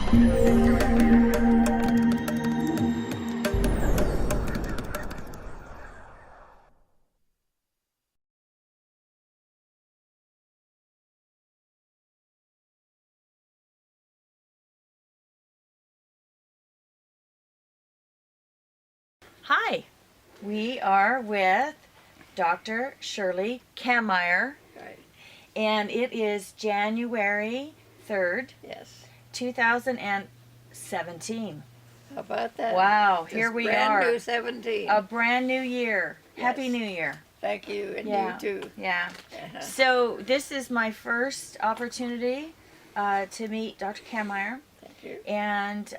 Hi, we are with Dr. Shirley Kammeyer, Right. and it is January 3rd, Yes. 2017. How about that? Wow, Just here we brand are. new 17. A brand new year. Happy Yes. New Year. Thank you, and Yeah. you too. Yeah. Uh-huh. So, this is my first opportunity to meet Dr. Kammeyer, Thank you. and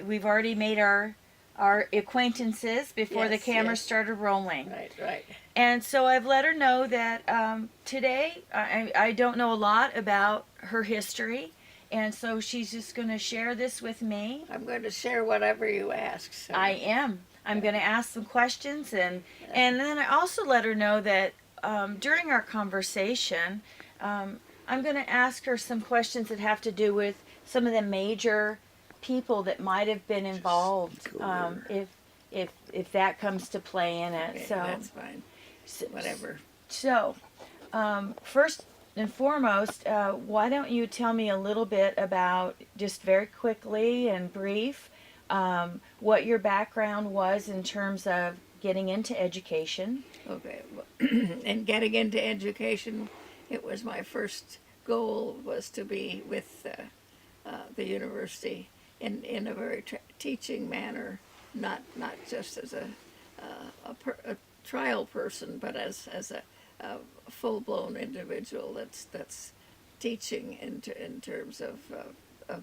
we've already made our acquaintances before the Yes, camera yes. started rolling. Right, right. And so I've let her know that today I don't know a lot about her history, and so she's just going to share this with me. I'm going to share whatever you ask. So. I am. I'm going to ask some questions, and then I also let her know that during our conversation, I'm going to ask her some questions that have to do with some of the major people that might have been involved, if that comes to play in it. Okay, So that's fine. Whatever. So, first and foremost, why don't you tell me a little bit about, just very quickly and brief, what your background was in terms of getting into education? Okay. Well, and getting into education, it was my first goal was to be with the university in a very teaching manner, not just as a trial person, but as a full-blown individual that's teaching in terms of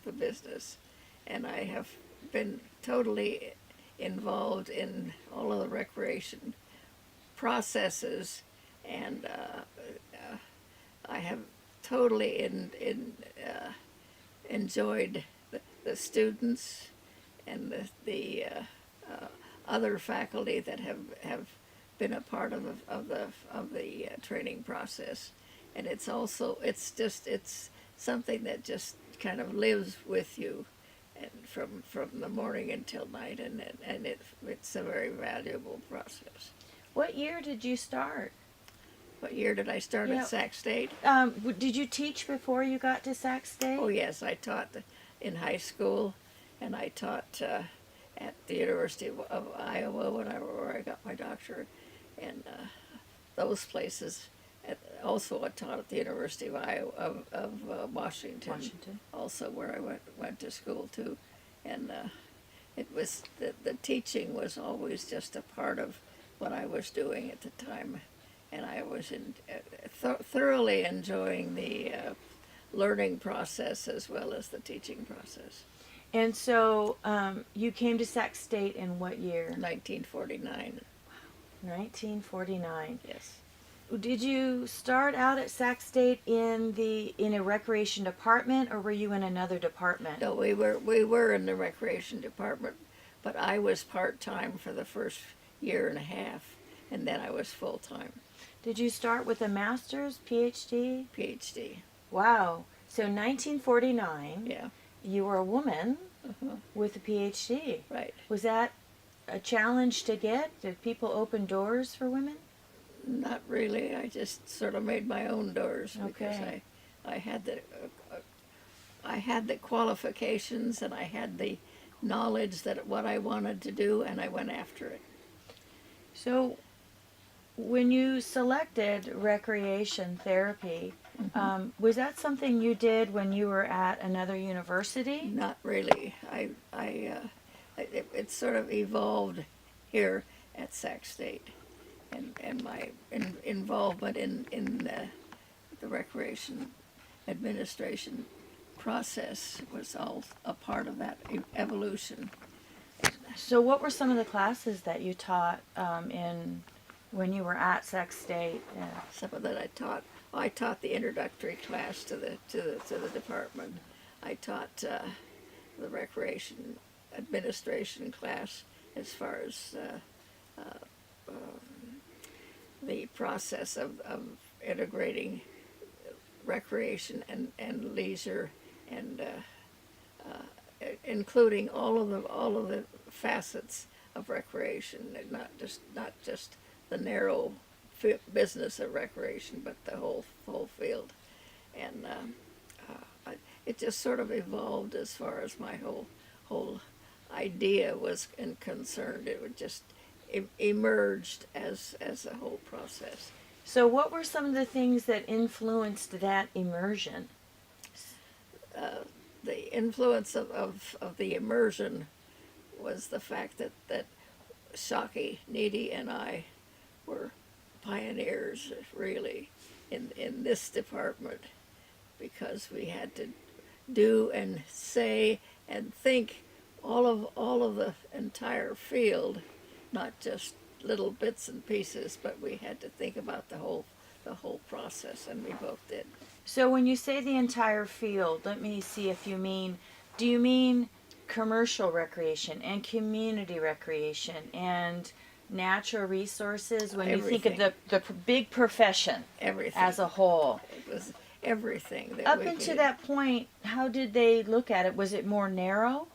the business. And I have been totally involved in all of the recreation processes, and I have totally enjoyed the students and the other faculty that have been a part of the training process. And it's something that just kind of lives with you, and from the morning until night, and it's a very valuable process. What year did you start? What year did I start Yeah. at Sac State? Did you teach before you got to Sac State? Oh yes, I taught in high school, and I taught at the University of Iowa where I got my doctorate, and those places. Also, I taught at the University of Iowa of Washington, also where I went to school too, and it was the teaching was always just a part of what I was doing at the time, and I was thoroughly enjoying the learning process as well as the teaching process. And so you came to Sac State in what year? 1949. 1949. Yes. Did you start out at Sac State in a recreation department, or were you in another department? No, we were in the recreation department, but I was part-time for the first year and a half, and then I was full-time. Did you start with a master's, PhD? PhD. Wow. So 1949. Yeah. You were a woman Uh-huh. with a PhD. Right. Was that a challenge to get? Did people open doors for women? Not really. I just sort of made my own doors because Okay. I had the qualifications, and I had the knowledge that what I wanted to do, and I went after it. So when you selected recreation therapy, was that something you did when you were at another university? Not really. It sort of evolved here at Sac State, and my involvement in the recreation administration process was all a part of that evolution. So what were some of the classes that you taught when you were at Sac State? Some of that I taught the introductory class to the department. I taught the recreation administration class as far as the process of integrating recreation and leisure and including all of the facets of recreation, and not just the narrow business of recreation, but the whole field. And it just sort of evolved as far as my whole idea was concerned. It would just emerged as a whole process. So, what were some of the things that influenced that immersion? The influence of the immersion was the fact that Shockey, Needy, and I were pioneers, really, in this department, because we had to do and say and think all of the entire field, not just little bits and pieces, but we had to think about the whole process, and we both did. So, when you say the entire field, let me see if you mean, do you mean commercial recreation and community recreation and natural resources when you think of the big profession Everything. as a whole? It was everything. That Up we until did. that point, how did they look at it? Was it more narrow?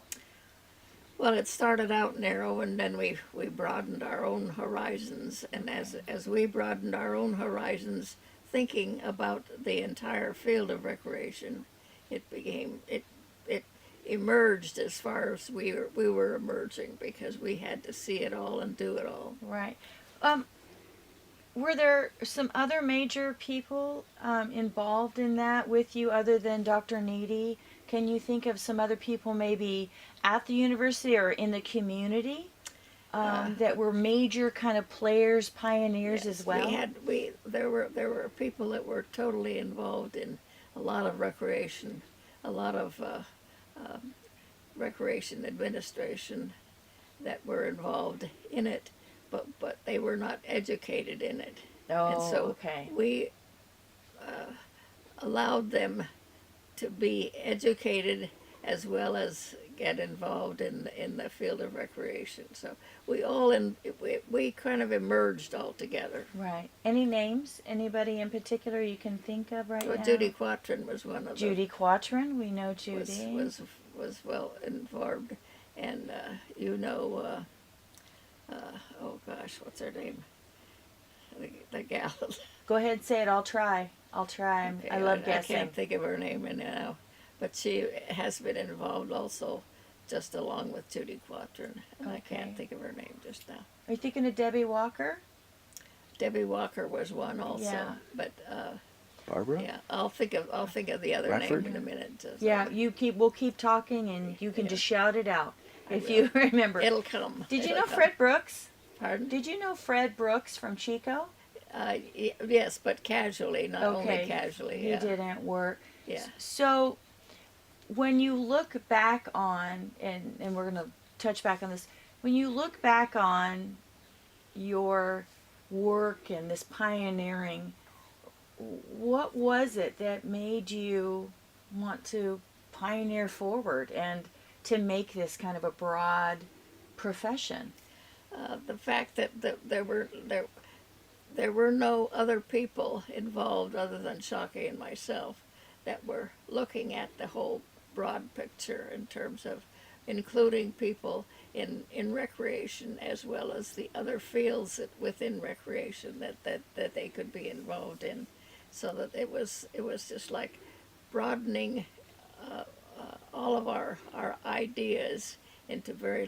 Well, it started out narrow, and then we broadened our own horizons. And as we broadened our own horizons, thinking about the entire field of recreation, it emerged as far as we were emerging, because we had to see it all and do it all. Right. Were there some other major people involved in that with you other than Dr. Needy? Can you think of some other people maybe at the university or in the community that were major kind of players, pioneers Yes, as well? There were people that were totally involved in a lot of recreation, a lot of recreation administration that were involved in it, but they were not educated in it. Oh, And so okay. we allowed them to be educated as well as get involved in the field of recreation. So we kind of emerged all together. Right. Any names? Anybody in particular you can think of right Well, now? Judy Quatrin was one of Judy Quatrin, we know Judy. was well involved, and oh gosh, what's her name? The gal. Go ahead, say it. I'll try. Okay, I love I guessing. can't think of her name now, but she has been involved also, just along with Judy Quatrin, and I Okay. can't think of her name just now. Are you thinking of Debbie Walker? Debbie Walker was one also, Yeah. but Barbara? yeah, I'll think of the other Radford? name in a minute. Yeah, we'll keep talking and you can Yeah. just shout it out I if will. you remember. It'll come. Did you It'll know come. Fred Brooks? Pardon? Did you know Fred Brooks from Chico? Yes, but casually, not only Okay. casually. He Yeah. didn't work. Yeah. So when you look back on, and we're going to touch back on this, when you look back on your work and this pioneering, what was it that made you want to pioneer forward and to make this kind of a broad profession? The fact that there were no other people involved other than Shockey and myself that were looking at the whole broad picture in terms of including people in recreation as well as the other fields within recreation that they could be involved in, so that it was just like broadening all of our ideas into a very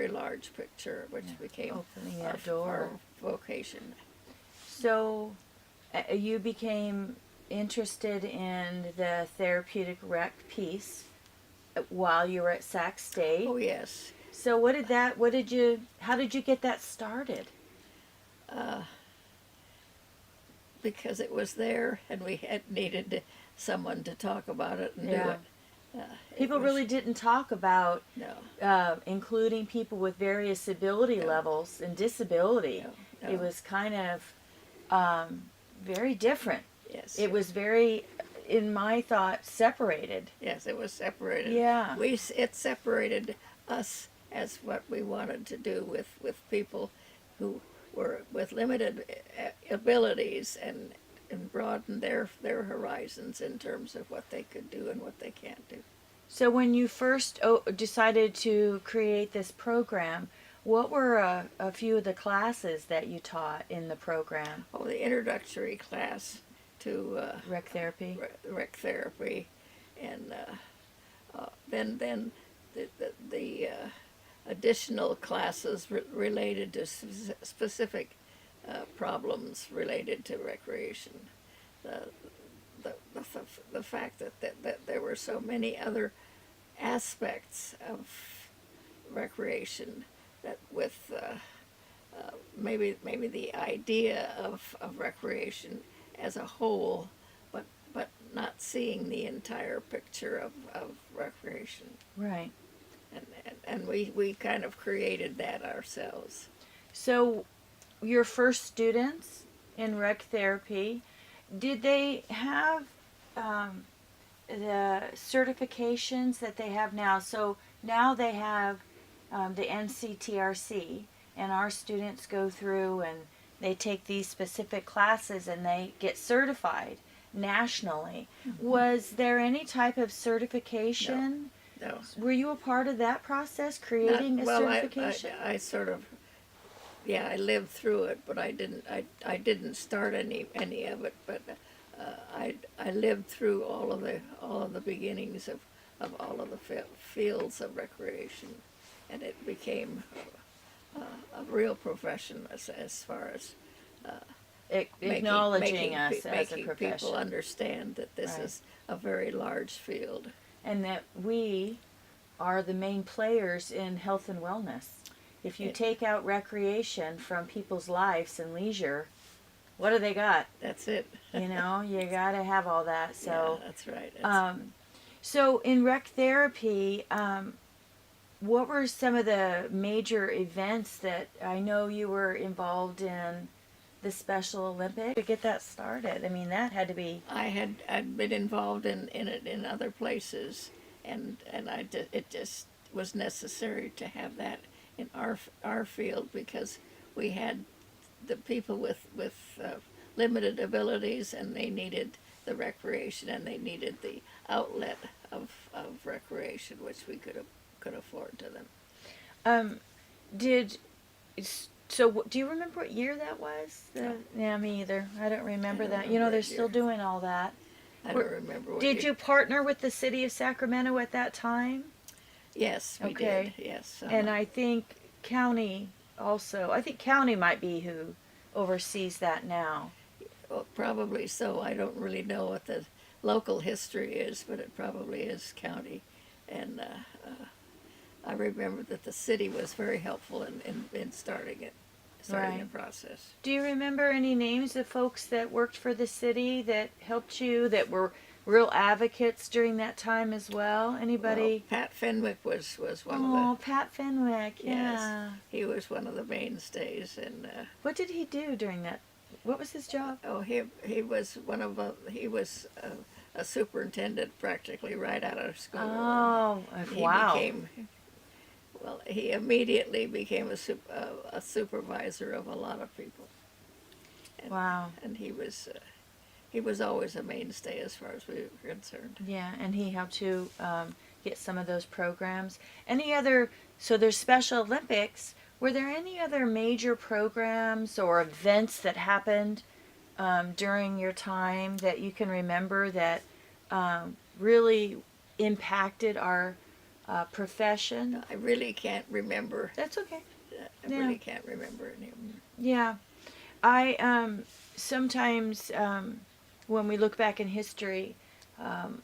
large picture, which became Opening our that door. our vocation. So you became interested in the therapeutic rec piece while you were at Sac State. Oh yes. So how did you get that started? Because it was there, and we had needed someone to talk about it and do Yeah. it. It People was- really didn't talk about no, including people with various ability No. levels and disability. no. It was kind of very different. Yes. It was very, in my thought, separated. Yes, it was separated. Yeah. It separated us as what we wanted to do with people who were with limited abilities, and broaden their horizons in terms of what they could do and what they can't do. So when you first decided to create this program, what were a few of the classes that you taught in the program? Oh, the introductory class to Rec therapy? rec therapy, and then the additional classes related to specific problems related to recreation. The, the fact that there were so many other aspects of recreation that with maybe the idea of recreation as a whole, but not seeing the entire picture of recreation. Right. And we kind of created that ourselves. So your first students in rec therapy, did they have the certifications that they have now? So now they have the NCTRC, and our students go through and they take these specific classes and they get certified nationally. Mm-hmm. Was there any type of certification? No. Were you a part of that process, creating a certification? I sort of, yeah, I lived through it, but I didn't start any of it. But I lived through all of the beginnings of all of the fields of recreation, and it became a real profession as far as Acknowledging us as a making profession. people understand that this Right. is a very large field. And that we are the main players in health and wellness. If you Yeah. take out recreation from people's lives and leisure, what do they got? That's it. You know, you got to have all that. So, yeah, that's right. so in rec therapy, what were some of the major events that I know you were involved in? The Special Olympics to get that started. I mean, that had to be. I'd been involved in it in other places, and it just was necessary to have that in our field because we had the people with limited abilities, and they needed the recreation, and they needed the outlet of recreation, which we could afford to them. Did so? Do you remember what year that was? Yeah, me either. I don't remember that. You know, they're still doing all that. I don't remember. Did you partner with the city of Sacramento at that time? Yes, we Okay. did. Yes, And I think county also. I think county might be who oversees that now. well, probably so. I don't really know what the local history is, but it probably is county. And I remember that the city was very helpful in starting Right. the process. Do you remember any names of folks that worked for the city that helped you, that were real advocates during that time as well? Anybody? Well, Pat Fenwick was one Oh, of the. Pat Fenwick. Yes, Yeah. he was one of the mainstays, and What did he do during that? What was his job? he was he was a superintendent practically right out of school. Oh, He wow. he immediately became a supervisor of a lot of people. And, Wow. And he was always a mainstay as far as we were concerned. Yeah, and he helped you get some of those programs. Any other? So there's Special Olympics. Were there any other major programs or events that happened during your time that you can remember that really impacted our profession? I really can't remember. That's okay. I Yeah. really can't remember any of them. Yeah, I sometimes when we look back in history,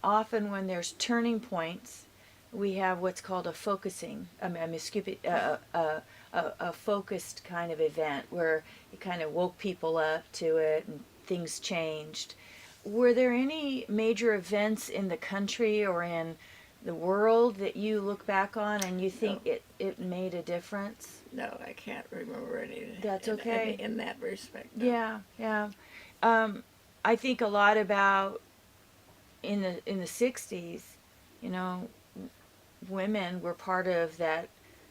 often when there's turning points, we have what's called a focusing. A focused kind of event where it kind of woke people up to it and things changed. Were there any major events in the country or in the world that you look back on and you think it made a difference? No, I can't remember any. That's okay. In that respect. No. Yeah, yeah. I think a lot about in the '60s. You know, women were part of that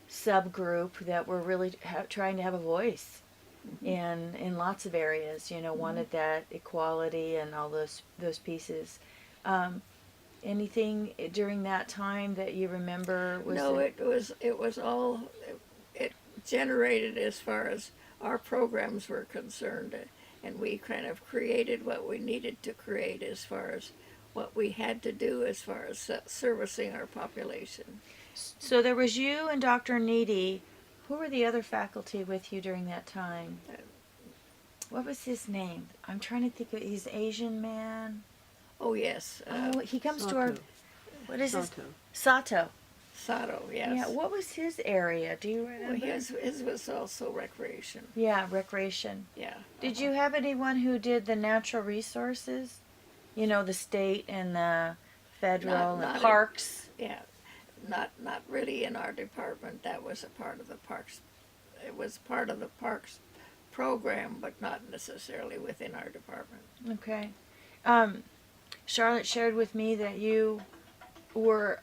subgroup that were really trying to have a voice in lots of areas. You know, wanted that equality and all those pieces. anything during that time that you remember? No, it was all it generated as far as our programs were concerned, and we kind of created what we needed to create as far as what we had to do as far as servicing our population. So there was you and Dr. Needy. Who were the other faculty with you during that time? What was his name? I'm trying to think of. He's Asian man. Oh yes, Oh, he comes to our. Sato. What is his? Sato. Sato. Sato. Yes. Yeah. What was his area? Do you remember? Well, his was also recreation. Yeah, recreation. Yeah. Did you have anyone who did the natural resources? You know, the state and the federal Not and parks. Yeah, not really in our department. That was a part of the parks. It was part of the parks program, but not necessarily within our department. Okay. Charlotte shared with me that you were.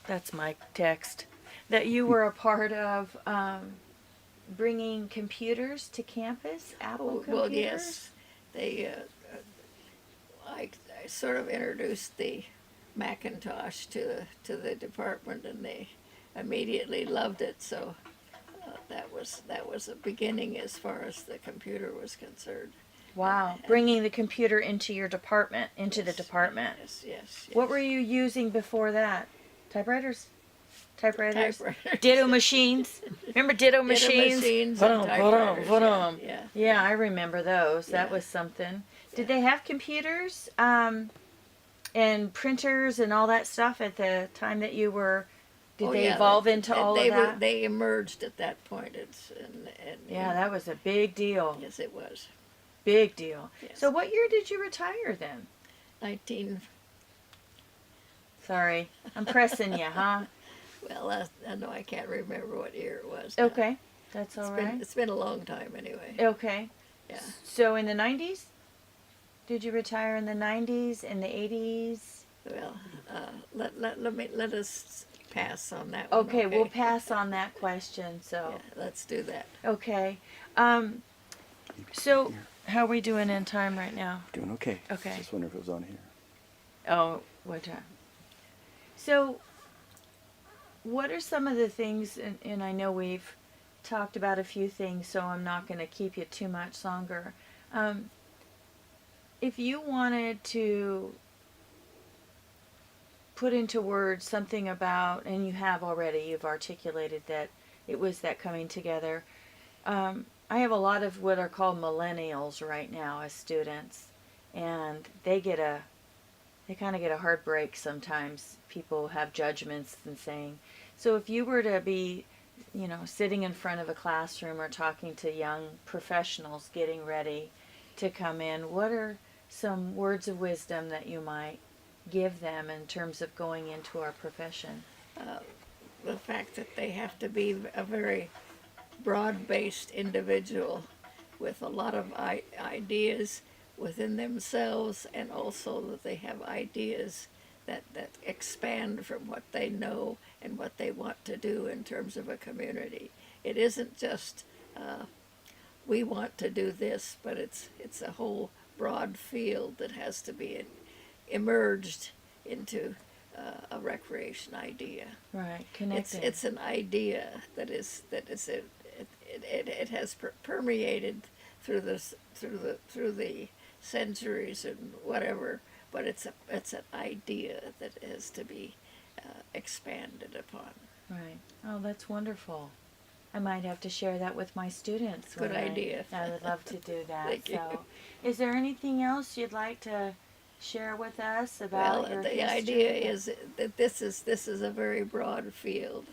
That's my text. That you were a part of bringing computers to campus. Apple computers. Well, yes, they. I sort of introduced the Macintosh to the department, and they immediately loved it. So that was a beginning as far as the computer was concerned. Wow, bringing the computer into your department, the Yes, department. Yes. What were you using before that? Typewriters? Typewriters? Typewriters. Ditto machines? Remember ditto machines? machines Ba-dum, and ba-dum, typewriters, ba-dum. yeah. Yeah, I remember those. That Yeah. was something. Did they have computers and printers and all that stuff at the time that you were? Did they evolve into all of that? They emerged at that point. Yeah, that was a big deal. Yes, it was. Big deal. Yes. So what year did you retire then? 19. Sorry, I'm pressing you, huh? Well, I know I can't remember what year it was. now. Okay, that's all right. It's been a long time anyway. Okay. Yeah. So in the 90s? Did you retire in the 90s, in the 80s? Well, let us pass on that one. Okay, we'll pass on that question. So, Yeah, let's do that. okay. So how are we doing in time right now? Doing okay. Okay. Just wonder if it was on here. Oh, what time? So, what are some of the things, and I know we've talked about a few things, so I'm not going to keep you too much longer. If you wanted to put into words something about, and you have already, you've articulated that it was that coming together. I have a lot of what are called millennials right now as students, and they kind of get a heartbreak sometimes. People have judgments and saying, so if you were to be, sitting in front of a classroom or talking to young professionals getting ready to come in, what are some words of wisdom that you might give them in terms of going into our profession? The fact that they have to be a very broad-based individual with a lot of ideas within themselves, and also that they have ideas that expand from what they know and what they want to do in terms of a community. It isn't just we want to do this, but it's a whole broad field that has to be emerged into a recreation idea. Right, connected. It's an idea that it has permeated through the centuries and whatever, but it's an idea that has to be expanded upon. Right. Oh, that's wonderful. I might have to share that with my students. Good idea. I would love to do that. Thank you. So, is there anything else you'd like to share with us about your The history? idea is that this is a very broad field,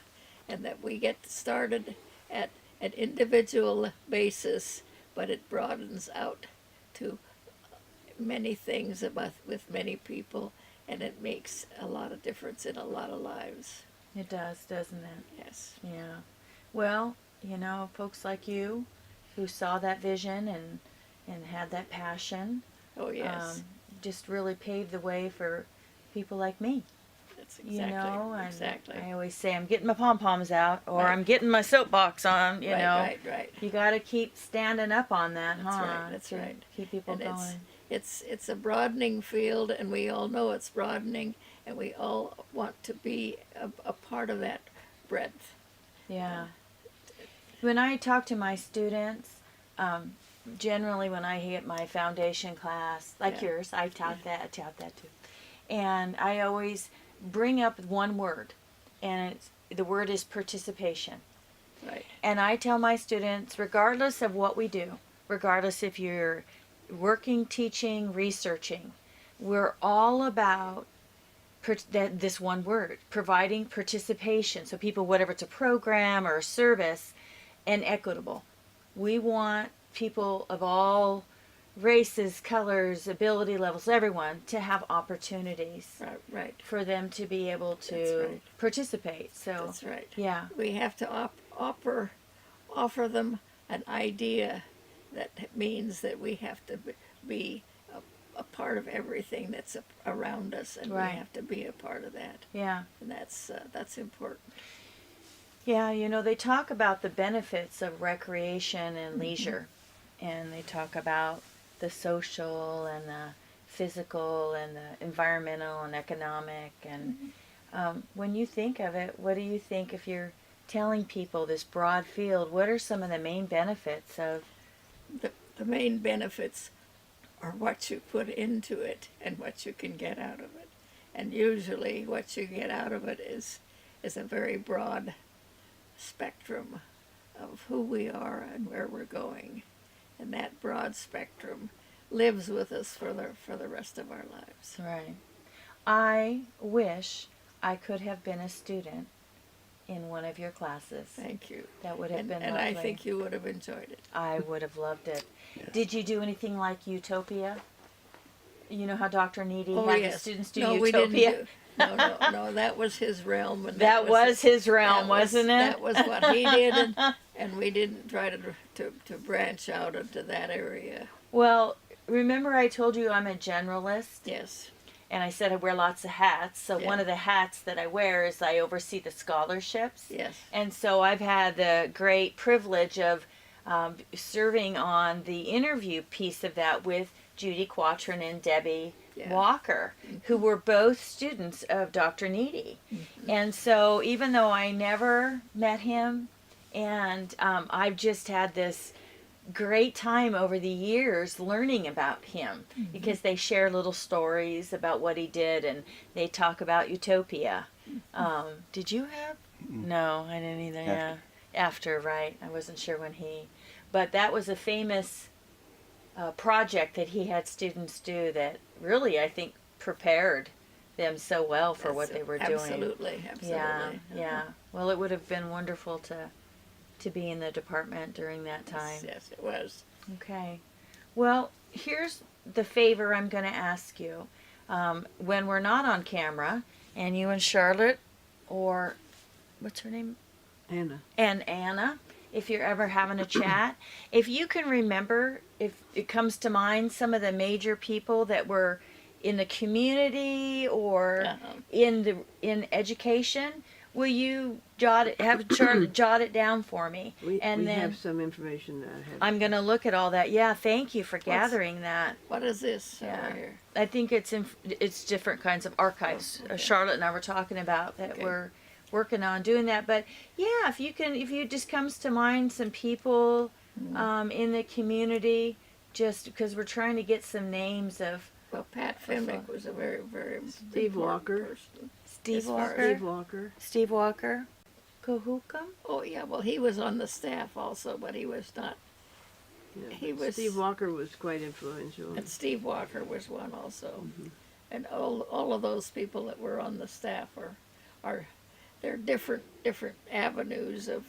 and that we get started at an individual basis, but it broadens out to many things with many people, and it makes a lot of difference in a lot of lives. It does, doesn't it? Yes. Yeah. Well, folks like you who saw that vision and had that passion, Oh yes. just really paved the way for people like me. That's exactly. And exactly. I always say I'm getting my pom-poms out, or Right. I'm getting my soapbox on, Right. You got to keep standing up on that, That's huh? right, that's to right. Keep people And going. it's a broadening field, and we all know it's broadening, and we all want to be a part of that breadth. Yeah. When I talk to my students, generally when I hit my foundation class, like Yeah. yours, I taught that too. And I always bring up one word, and the word is participation. Right. And I tell my students, regardless of what we do, regardless if you're working, teaching, researching, we're all about this one word, providing participation. So people, whatever it's a program or a service, and equitable. We want people of all races, colors, ability levels, everyone to have opportunities Right. for them to be able That's to right. participate. So That's right. yeah, We have to offer them an idea that means that we have to be a part of everything that's around us, and Right. we have to be a part of that, yeah. and that's important. Yeah, they talk about the benefits of recreation and leisure, and they talk about the social and the physical and the environmental and economic. And when you think of it, what do you think if you're telling people this broad field? What are some of the main benefits of? The main benefits are what you put into it and what you can get out of it, and usually what you get out of it is a very broad spectrum of who we are and where we're going, and that broad spectrum lives with us for the rest of our lives. Right. I wish I could have been a student in one of your classes. Thank you. That would have been And lovely. I think you would have enjoyed it. I would have loved it. Yeah. Did you do anything like Utopia? You know how Dr. Needy Oh, had yes. the students do No, Utopia? we didn't do, no, that was his realm. And That was his realm, wasn't it? That was what he did, and we didn't try to branch out into that area. Well, remember I told you I'm a generalist, Yes. and I said I wear lots of hats. So Yeah. one of the hats that I wear is I oversee the scholarships. Yes. And so I've had the great privilege of serving on the interview piece of that with Judy Quatron and Debbie Yeah. Walker, who were both students of Dr. Needy. And so even though I never met him, and I've just had this great time over the years learning about him, because they share little stories about what he did, and they talk about Utopia. Did you have? No, I didn't either. Yeah, after, right? I wasn't sure when but that was a famous project that he had students do that really, I think, prepared them so well for what they were doing. Absolutely. Yeah, yeah. Well, it would have been wonderful to be in the department during that time. Yes, it was. Okay. Well, here's the favor I'm going to ask you. When we're not on camera, and you and Charlotte, or what's her name? Anna. And Anna, if you're ever having a chat, if you can remember, if it comes to mind, some of the major people that were in the community or in education, will you have Charlotte jot it down for me? We then have some information that I have. I'm going to look at all that. Yeah, thank you for gathering that. What is this Yeah. over here? I think it's different kinds of archives. Oh, okay. Charlotte and I were talking about that. Okay. We're working on doing that. But yeah, if you just comes to mind some people in the community, just because we're trying to get some names of Well, Pat Fenwick was a very, very Steve important Walker. person. Steve As far Walker. Steve Walker. Steve Walker. Cahoocum? Oh yeah, well he was on the staff also, but he was not. Yeah, He but was- Steve Walker was quite influential. And Steve Walker was one also, and all of those people that were on the staff are they're different avenues of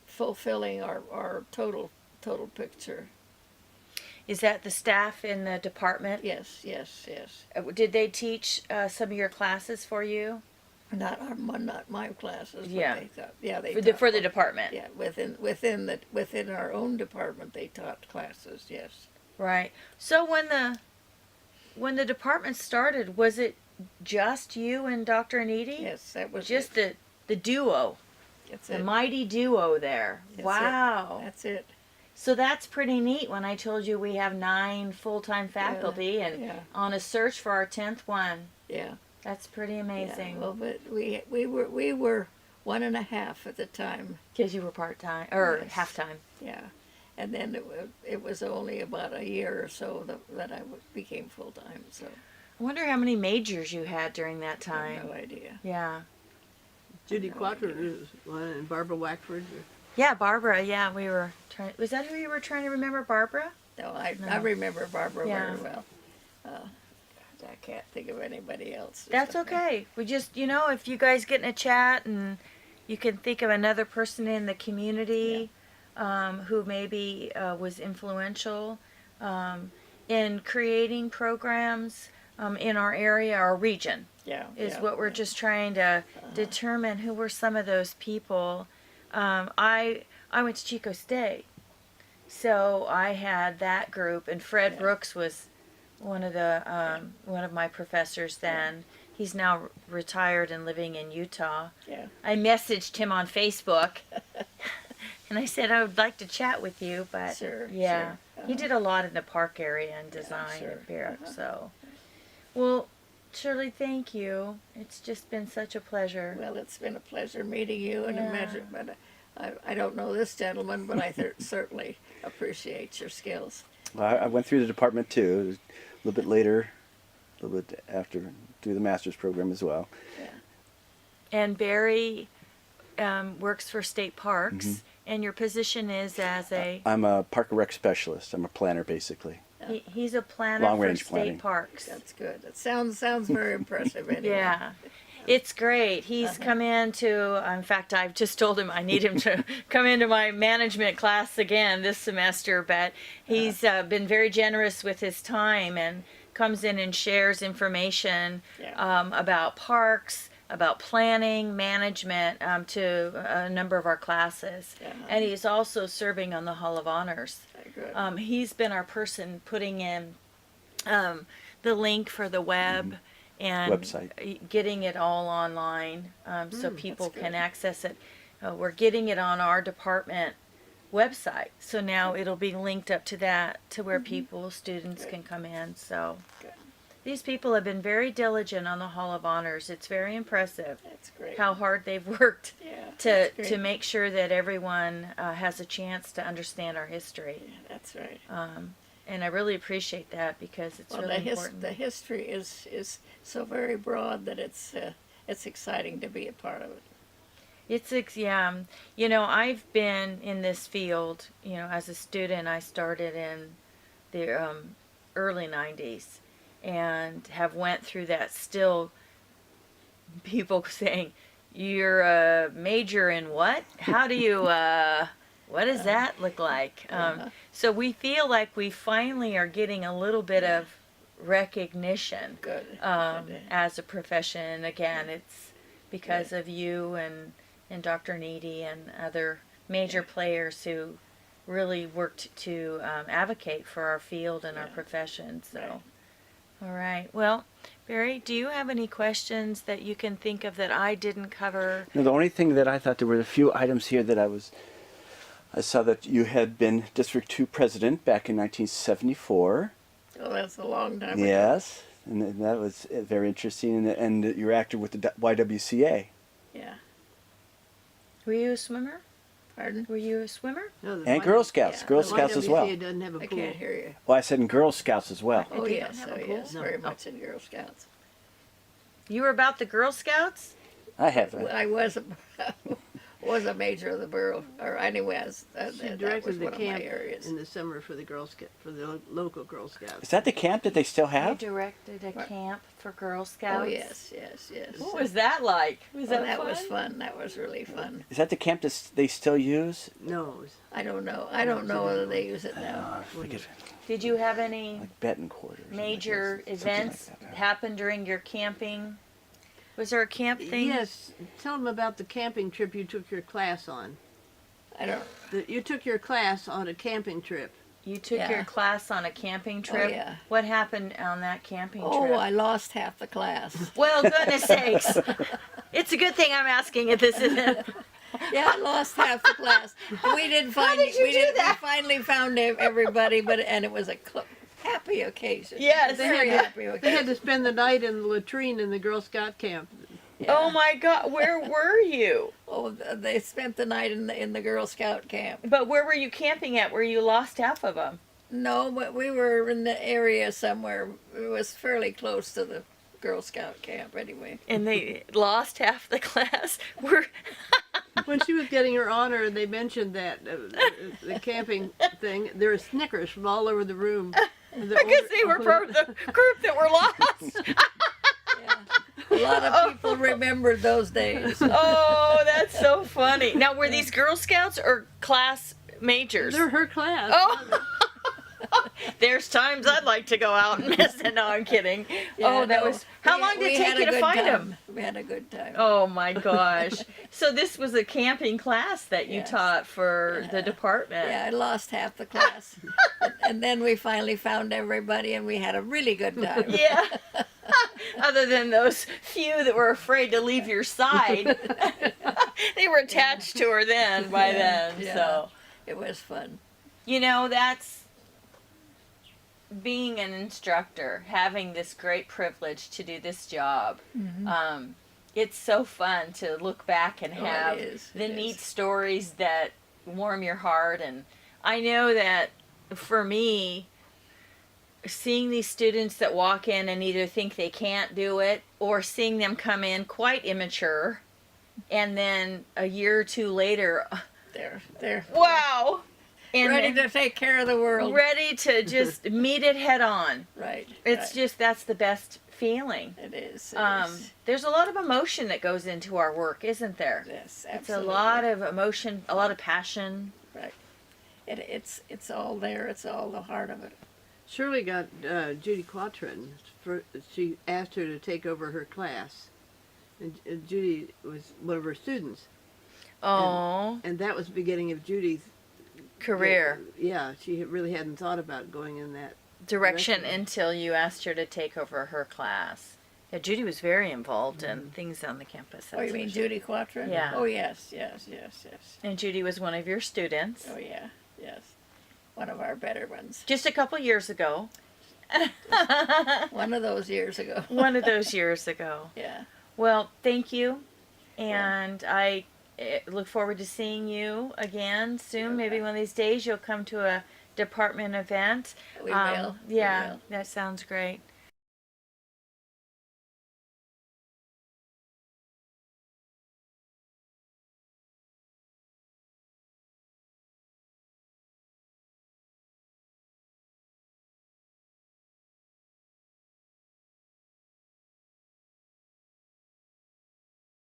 fulfilling our total picture. Is that the staff in the department? Yes. Did they teach some of your classes for you? Not my classes. Yeah. But they taught, yeah, they For the taught- department. Yeah, within our own department, they taught classes. Yes. Right. So when the department started, was it just you and Dr. Needy? Yes, that was Just it. the duo, That's the it. mighty duo there. That's it. Wow. That's it. So that's pretty neat. When I told you we have 9 full-time faculty and yeah. on a search for our 10th one. Yeah. That's pretty amazing. Yeah, well, but we were 1.5 at the time. Because you were part-time or Yes. half-time. Yeah, and then it was only about a year or so that I became full time. So I wonder how many majors you had during that I time. have no idea. Yeah. Judy No Quattro idea. is one, and Barbara Wackford. Yeah, Barbara. Yeah, we were trying. Was that who you were trying to remember, Barbara? No, I No. remember Barbara Yeah. very well. I can't think of anybody else. That's okay. We just, if you guys get in a chat and you can think of another person in the community who maybe was influential in creating programs in our area, our region, Yeah, is yeah, what we're yeah. just trying to determine who were some of those people. I went to Chico State, so I had that group, and Fred Yeah. Brooks was one of my professors then. He's now retired and living in Utah. Yeah. I messaged him on Facebook, and I said I would like to chat with you, but Sure, yeah, sure. he did a lot in the park area and design sure. and Barrack. So, well, Shirley, thank you. It's just been such a pleasure. Well, it's been a pleasher meeting you, and Yeah. imagine, but I don't know this gentleman, but I certainly appreciate your skills. Well, I went through the department too. It was a little bit later, a little bit after, through the master's program as well. And Barry works for state parks, Mhm. and your position is as a I'm a park and rec specialist. I'm a planner basically. he's a planner Long for range state planning. parks. That's good. It sounds very impressive. Anyway. Yeah. It's great. He's come into, in fact, I've just told him I need him to come into my management class again this semester, but he's been very generous with his time and comes in and shares information Yeah. about parks, about planning, management to a number of our classes. Yeah. And he's also serving on the Hall of Honors. Very good. He's been our person putting in the link for the web and Website. getting it all online so people that's can good. access it. We're getting it on our department website, so now it'll be linked up to that to where people, students Good. can come in. So Good. these people have been very diligent on the Hall of Honors. It's very impressive That's great. how hard they've worked Yeah. to that's great. to make sure that everyone has a chance to understand our history. Yeah, that's right. And I really appreciate that because it's Well, really the important. the history is so very broad that it's exciting to be a part of it. Yeah. I've been in this field. As a student, I started in the early '90s, and have went through that. Still, people saying, "You're a major in what? How do you? What does that look like?" So we feel like we finally are getting a little bit of recognition Good. Good. as a profession. And again, it's because of you and Dr. Needy and other major players who really worked to advocate for our field and our Yeah. profession. So, Right. all right. Well, Barry, do you have any questions that you can think of that I didn't cover? No, the only thing that I thought, there were a few items here that I saw that you had been District 2 president back in 1974. Oh, that's a long time ago. Yes, and that was very interesting. And you're active with the YWCA. Yeah. Were you a swimmer? Pardon? Were you a swimmer? No, the And Girl Scouts. yeah, Girl the Scouts as YWCA well. doesn't have a I pool. can't hear you. Well, I said in Girl Scouts as well. Oh They yes, don't have oh a pool? yes, No. very much in Girl Scouts. You were about the Girl Scouts? I have. I was a major of the borough, or anyways, She that was directed the one of my camp areas. in the summer for the local Girl Scouts. Is that the camp that they still You have? directed a What? camp for Girl Scouts? Oh yes, yes, yes. What was that like? Was Oh, that that fun? was fun. That was really fun. Is that the camp that they still use? No, it was I don't know. I don't know whether they use it now. I forget. Did you have any Like Benton quarters. major Something like events that. happen during your camping? Was there a camp thing? Yes, tell them about the camping trip you took your class on. I don't. You took your class on a camping trip. You took Yeah. your class on a camping trip. yeah. What happened on that camping Oh, trip? I lost half the class. Well, goodness sakes. It's a good thing I'm asking if this isn't. Yeah, I lost half the class. We didn't find. did you we do didn't. that? We finally found everybody, and it was a happy occasion. Yes. Very happy They had occasion. to spend the night in the latrine in the Girl Scout camp. Yeah. Oh my God, where were you? Oh, they spent the night in the Girl Scout camp. But where were you camping at where you lost half of them? No, but we were in the area somewhere. It was fairly close to the Girl Scout camp, anyway. And they lost half the class. We're When she was getting her honor, they mentioned that the camping thing. There were Snickers from all over the room. because they were part of the group that were lost. Yeah. A lot of people remembered those days. Oh, that's so funny. Now, were these Girl Scouts or class majors? They're her class. Oh, there's times I'd like to go out and miss it. No, I'm kidding. Oh, that was. How long did it take you to find them? We had a good time. Oh my gosh! So this was a camping class that you Yes. taught for the department. Yeah, I lost half the class. And then we finally found everybody, and we had a really good time. Yeah. Other than those few that were afraid to leave your side, they were attached to her then. By then, yeah. so It was fun. you know that's being an instructor, having this great privilege to do this job. It's so fun to look back and Oh, have it is. the It neat is. stories that warm your heart. And I know that for me, seeing these students that walk in and either think they can't do it or seeing them come in quite immature and then a year or two later, They're wow, and ready to take care of the world. ready to just meet it head on. Right. It's right. just, that's the best feeling. It is. It is. There's a lot of emotion that goes into our work, isn't there? Yes, It's absolutely. a lot of emotion, a lot of passion. Right. It's all there. It's all the heart of it. Shirley got Judy Quatrin. She asked her to take over her class, and Judy was one of her students, Oh, and that was the beginning of Judy's career Yeah, she really hadn't thought about going in that. direction direction. until you asked her to take over her class. Yeah, Judy was very involved in things on the campus. Oh, you that's mean for sure. Judy Quatrin? Yeah. Oh, yes. And Judy was one of your students Oh, yeah. Yes. One of our better ones. just a couple years ago. One of those years ago. One of those years ago. Yeah. Well, thank you, and I look forward to seeing you again soon. Maybe one of these days you'll come to a department event. We will. We Yeah, will. that sounds great.